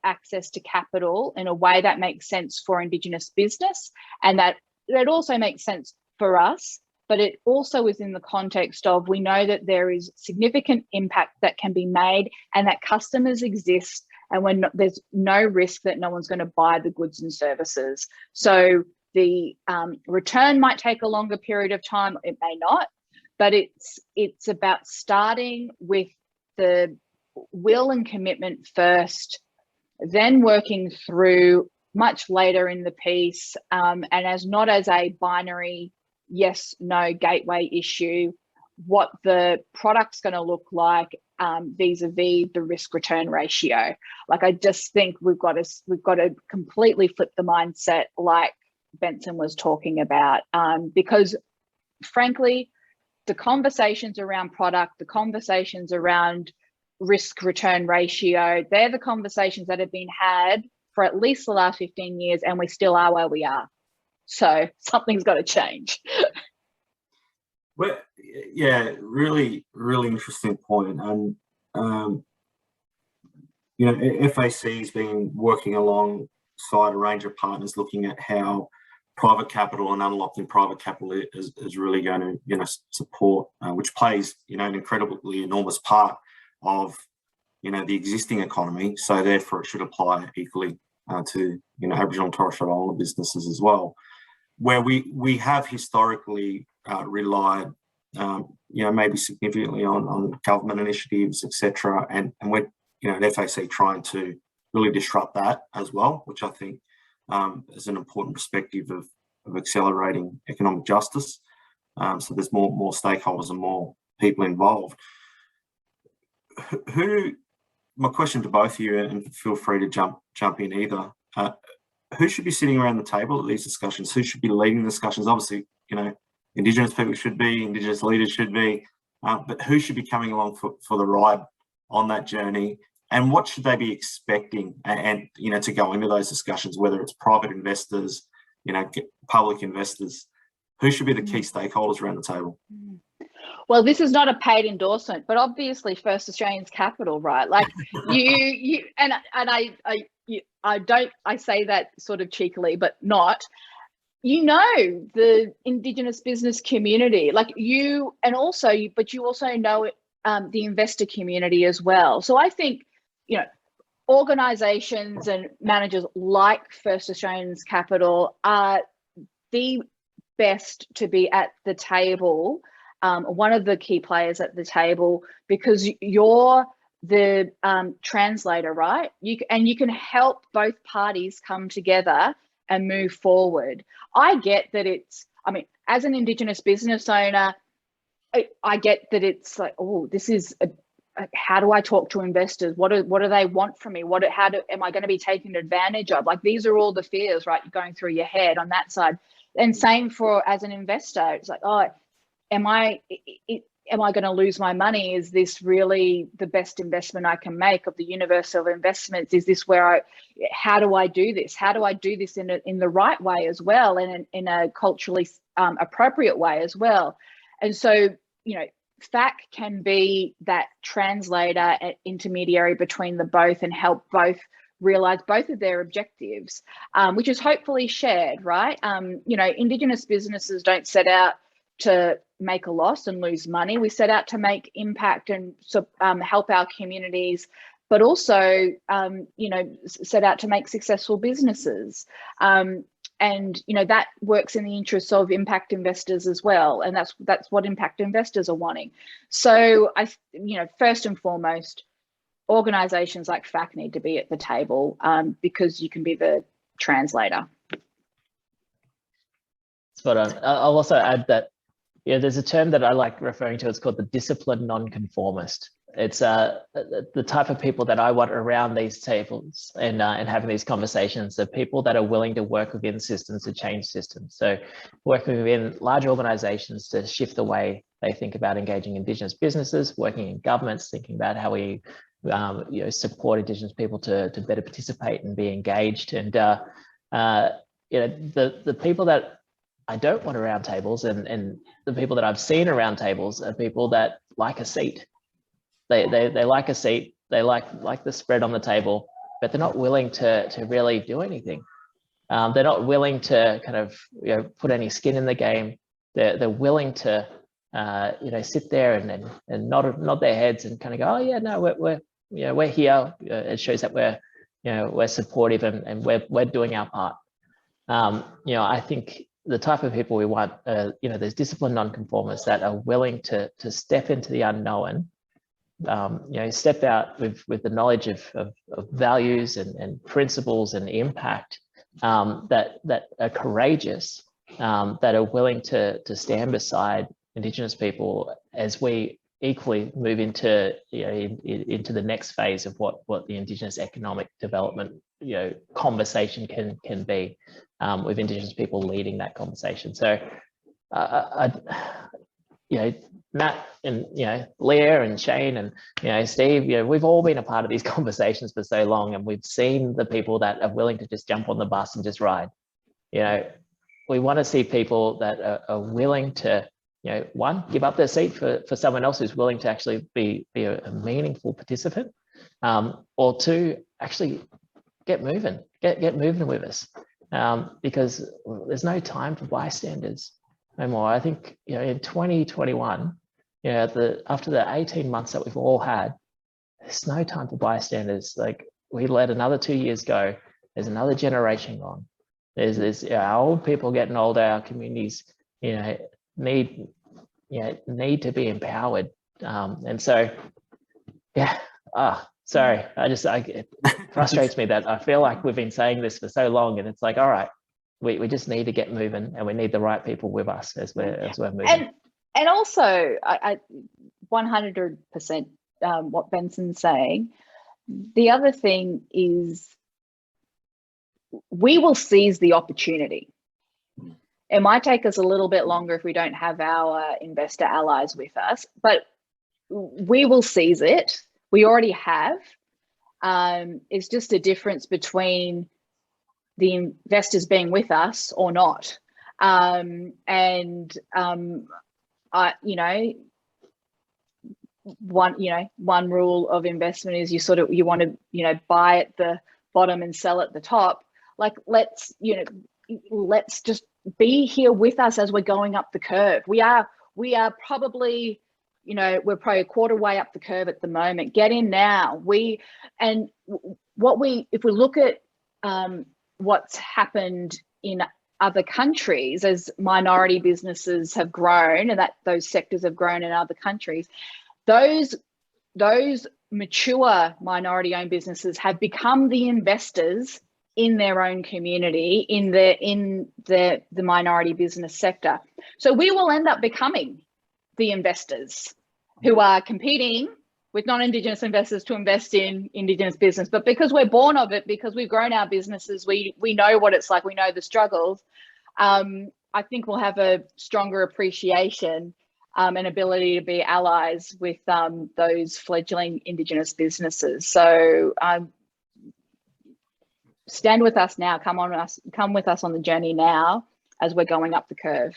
Speaker 4: access to capital in a way that makes sense for Indigenous business, and that also makes sense for us, but it also is in the context of, we know that there is significant impact that can be made and that customers exist, and when there's no risk that no one's going to buy the goods and services. So the return might take a longer period of time, it may not, but it's about starting with the will and commitment first, then working through much later in the piece, and not as a binary yes, no gateway issue, what the product's going to look like vis-a-vis the risk return ratio. Like, I just think we've got to completely flip the mindset, like Benson was talking about, because frankly, the conversations around product, the conversations around risk return ratio, they're the conversations that have been had for at least the last 15 years, and we still are where we are. So something's got to change.
Speaker 2: Well, yeah, really, really interesting point. And, you know, FAC has been working alongside a range of partners looking at how private capital and unlocking private capital is really going to, you know, support, which plays, you know, an incredibly enormous part of, you know, the existing economy. So therefore it should apply equally to, you know, Aboriginal and Torres Strait Islander businesses as well, where we have historically relied, you know, maybe significantly on government initiatives, etc. And we're, you know, at FAC trying to really disrupt that as well, which I think is an important perspective of accelerating economic justice. So there's more stakeholders and more people involved. My question to both of you, and feel free to jump in either, who should be sitting around the table at these discussions? Who should be leading the discussions? Obviously, you know, Indigenous people should be, Indigenous leaders should be, but who should be coming along for the ride on that journey? And what should they be expecting, and you know, to go into those discussions, whether it's private investors, you know, public investors? Who should be the key stakeholders around the table?
Speaker 4: Well, this is not a paid endorsement, but obviously First Australians Capital, right? Like you and I say that sort of cheekily, but not. You know, the Indigenous business community, like you, and also, but you also know the investor community as well. So I think, you know, organisations and managers like First Australians Capital are the best to be at the table, one of the key players at the table, because you're the translator, right? You can help both parties come together and move forward. I get that I mean, as an Indigenous business owner, I get that it's like, oh, this is how do I talk to investors? What do they want from me? Am I going to be taken advantage of? Like, these are all the fears, right, going through your head on that side. And same for as an investor, it's like, oh, am I going to lose my money? Is this really the best investment I can make of the universe of investments? Is this how do I do this? How do I do this in the right way as well, and in a culturally appropriate way as well? And so, you know, FAC can be that translator, intermediary between the both, and help both realize both of their objectives, which is hopefully shared, right? You know, Indigenous businesses don't set out to make a loss and lose money. We set out to make impact and help our communities but also, you know, set out to make successful businesses. And, you know, that works in the interests of impact investors as well. And that's what impact investors are wanting. So you know, first and foremost, organizations like FAC need to be at the table, because you can be the translator.
Speaker 3: Spot on. I'll also add that, yeah, there's a term that I like referring to. It's called the disciplined nonconformist. It's the type of people that I want around these tables and having these conversations. The people that are willing to work within systems to change systems. So working within large organizations to shift the way they think about engaging Indigenous businesses, working in governments, thinking about how we you know, support Indigenous people to better participate and be engaged. And you know, the people that I don't want around tables, and the people that I've seen around tables are people that like a seat. They like a seat, they like the spread on the table, but they're not willing to really do anything. They're not willing to kind of, you know, put any skin in the game. They're willing to you know, sit there and nod their heads and kind of go, oh yeah, no, we're you know, we're here. It shows that we're, you know, we're supportive and we're doing our part. You know, I think the type of people we want, you know, there's disciplined nonconformists that are willing to step into the unknown. You know, step out with the knowledge of values and principles and impact, that are courageous, that are willing to stand beside Indigenous people as we equally move into, you know, into the next phase of what the Indigenous economic development, you know, conversation can be, with Indigenous people leading that conversation. So, you know, Matt and, you know, Leah and Shane and, you know, Steve, you know, we've all been a part of these conversations for so long, and we've seen the people that are willing to just jump on the bus and just ride. You know, we want to see people that are willing to, you know, one, give up their seat for someone else who's willing to actually be a meaningful participant, or two, actually get moving with us, because there's no time for bystanders no more. I think, you know, in 2021, you know, after the 18 months that we've all had, there's no time for bystanders. Like, we let another 2 years go. There's another generation gone. There's you know, our old people getting older. Our communities, you know, need to be empowered. And so, yeah. Sorry. It frustrates me that I feel like we've been saying this for so long, and it's like, all right, we just need to get moving, and we need the right people with us as we're moving.
Speaker 4: And also, I 100% what Benson's saying. The other thing is, we will seize the opportunity. It might take us a little bit longer if we don't have our investor allies with us, but we will seize it. We already have. It's just a difference between the investors being with us or not. You know, one rule of investment is you want to, you know, buy at the bottom and sell at the top. Like, let's just be here with us as we're going up the curve. We are probably, you know, we're probably a quarter way up the curve at the moment. Get in now. If we look at what's happened in other countries as minority businesses have grown, and that those sectors have grown in other countries, those mature minority-owned businesses have become the investors in their own community, in the minority business sector. So we will end up becoming the investors who are competing with non-Indigenous investors to invest in Indigenous business. But because we're born of it, because we've grown our businesses, we know what it's like, we know the struggles. I think we'll have a stronger appreciation and ability to be allies with those fledgling Indigenous businesses. So stand with us now, come with us on the journey now as we're going up the curve.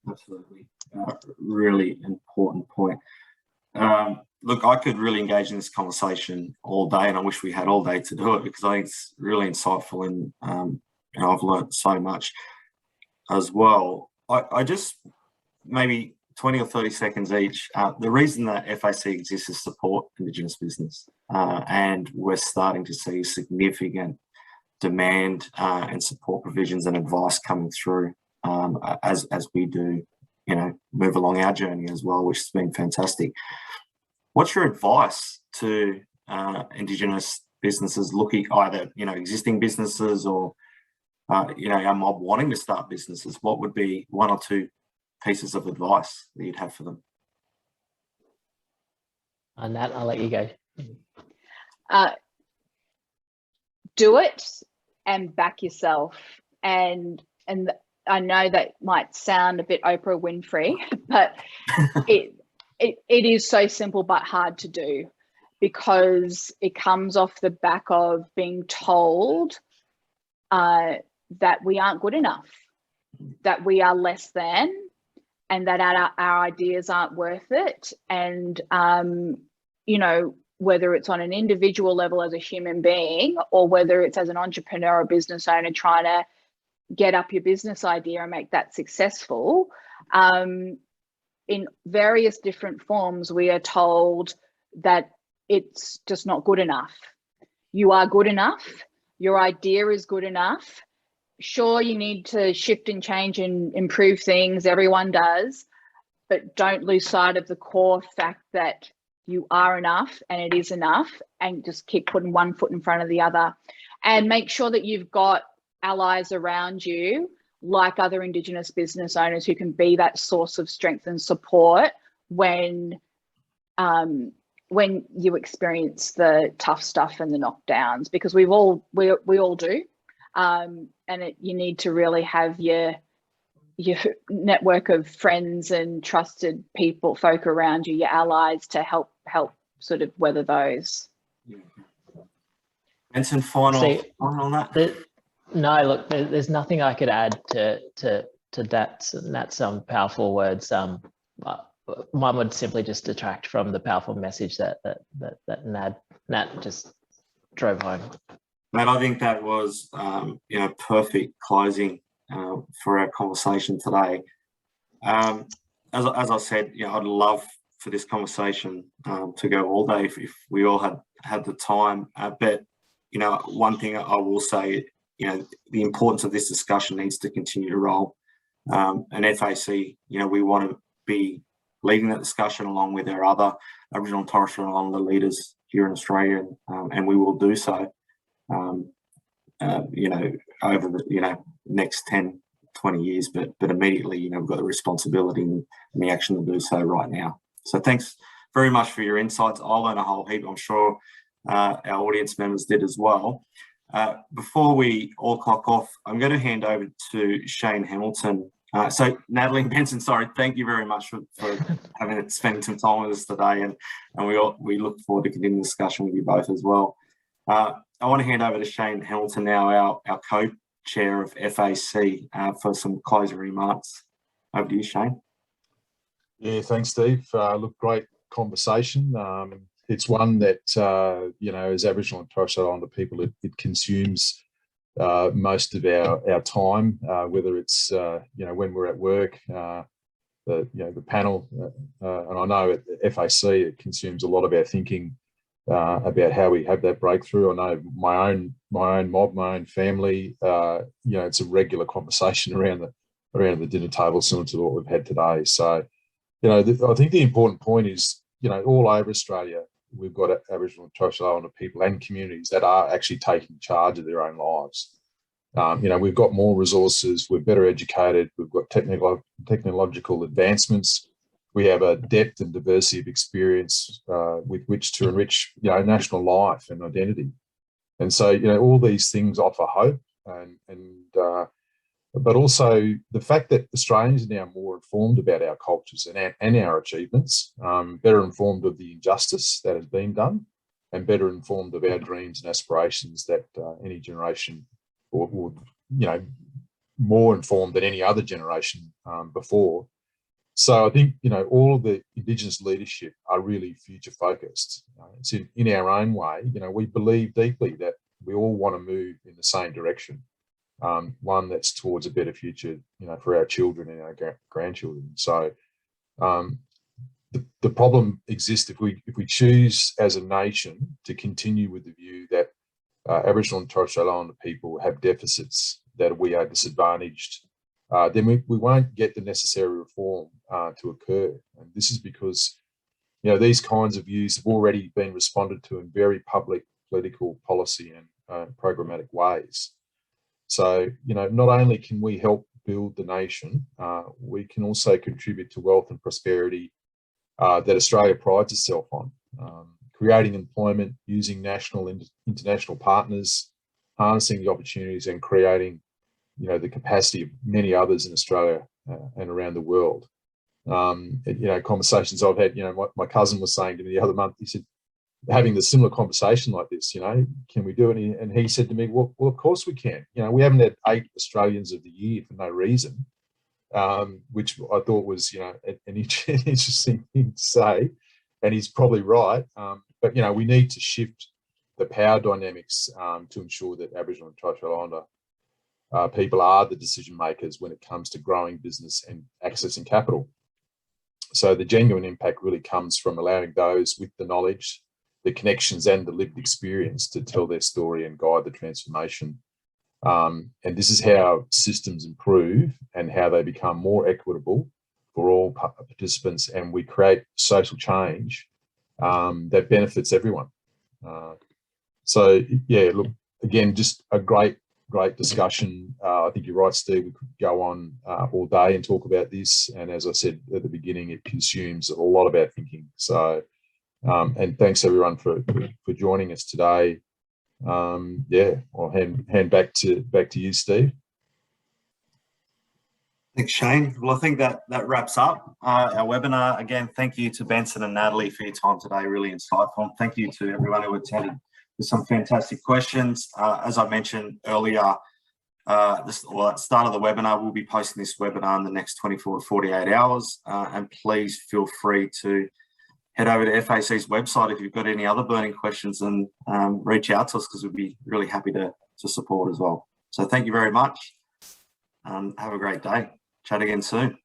Speaker 2: Absolutely. Really important point. Look, I could really engage in this conversation all day, and I wish we had all day to do it, because I think it's really insightful, and I've learned so much as well. I just maybe 20 or 30 seconds each. The reason that FAC exists is support Indigenous business, and we're starting to see significant demand and support provisions and advice coming through as we do, move along our journey as well, which has been fantastic. What's your advice to Indigenous businesses looking, either existing businesses or our mob wanting to start businesses? What would be one or two pieces of advice that you'd have for them?
Speaker 3: On that, I'll let you go.
Speaker 4: Do it and back yourself. And I know that might sound a bit Oprah Winfrey, but it is so simple but hard to do, because it comes off the back of being told that we aren't good enough, that we are less than, and that our ideas aren't worth it. And, whether it's on an individual level as a human being, or whether it's as an entrepreneur or business owner trying to get up your business idea and make that successful, in various different forms, we are told that it's just not good enough. You are good enough. Your idea is good enough. Sure, you need to shift and change and improve things. Everyone does, but don't lose sight of the core fact that you are enough and it is enough, and just keep putting one foot in front of the other, and make sure that you've got allies around you, like other Indigenous business owners, who can be that source of strength and support when you experience the tough stuff and the knockdowns, because we all do. You need to really have your network of friends and trusted folk around you, your allies, to help sort of weather those.
Speaker 2: Benson, final on that?
Speaker 3: No, look, there's nothing I could add to that. That's some powerful words. One would simply just detract from the powerful message that Nat just drove home.
Speaker 2: Matt, I think that was perfect closing for our conversation today. As I said, I'd love for this conversation to go all day if we all had the time. But one thing I will say, the importance of this discussion needs to continue to roll. And FAC, we want to be leading that discussion along with our other Aboriginal and Torres Strait Islander leaders here in Australia, and we will do so. Over the next 10, 20 years, but immediately, we've got the responsibility and the action to do so right now. So thanks very much for your insights. I learned a whole heap. I'm sure our audience members did as well. Before we all clock off, I'm going to hand over to Shane Hamilton. So Natalie and Benson, sorry, thank you very much for spending some time with us today, and we look forward to continuing the discussion with you both as well. I want to hand over to Shane Hamilton now, our co-chair of FAC, for some closing remarks. Over to you, Shane.
Speaker 5: Yeah, thanks, Steve. Look, great conversation. It's one that, as Aboriginal and Torres Strait Islander people, it consumes most of our time, whether it's, when we're at work, the panel, and I know at FAC it consumes a lot of our thinking about how we have that breakthrough. I know my own mob, my own family, it's a regular conversation around the dinner table, similar to what we've had today. So, I think the important point is, all over Australia, we've got Aboriginal and Torres Strait Islander people and communities that are actually taking charge of their own lives. We've got more resources, we're better educated, we've got technological advancements, we have a depth and diversity of experience with which to enrich, national life and identity. And so, all these things offer hope, but also the fact that Australians are now more informed about our cultures and our achievements, better informed of the injustice that has been done, and better informed of our dreams and aspirations that any generation, or more informed than any other generation before. So I think, all of the Indigenous leadership are really future focused. It's in our own way, we believe deeply that we all want to move in the same direction, one that's towards a better future, for our children and our grandchildren. So, The problem exists if we choose as a nation to continue with the view that Aboriginal and Torres Strait Islander people have deficits, that we are disadvantaged, then we won't get the necessary reform to occur. And this is because, you know, these kinds of views have already been responded to in very public political policy and programmatic ways. So, you know, not only can we help build the nation, we can also contribute to wealth and prosperity that Australia prides itself on, creating employment, using national and international partners, harnessing the opportunities and creating, you know, the capacity of many others in Australia and around the world. You know, conversations I've had, you know, my cousin was saying to me the other month, he said, having the similar conversation like this, you know, can we do it? And he said to me, well, of course we can. You know, we haven't had 8 Australians of the year for no reason, which I thought was, you know, an interesting thing to say. And he's probably right. But, you know, we need to shift the power dynamics to ensure that Aboriginal and Torres Strait Islander people are the decision makers when it comes to growing business and accessing capital. So the genuine impact really comes from allowing those with the knowledge, the connections and the lived experience to tell their story and guide the transformation. And this is how systems improve and how they become more equitable for all participants, and we create social change that benefits everyone. So yeah, look, again, just a great discussion. I think you're right, Steve. We could go on all day and talk about this. And as I said at the beginning, it consumes a lot of our thinking. So, and thanks everyone for joining us today. Yeah, I'll hand back to you, Steve.
Speaker 2: Thanks, Shane. Well, I think that wraps up our webinar. Again, thank you to Benson and Natalie for your time today. Really insightful. Thank you to everyone who attended with some fantastic questions. As I mentioned earlier, at the start of the webinar, we'll be posting this webinar in the next 24 to 48 hours. And please feel free to head over to FAC's website if you've got any other burning questions, and reach out to us, because we'd be really happy to support as well. So thank you very much. Have a great day. Chat again soon.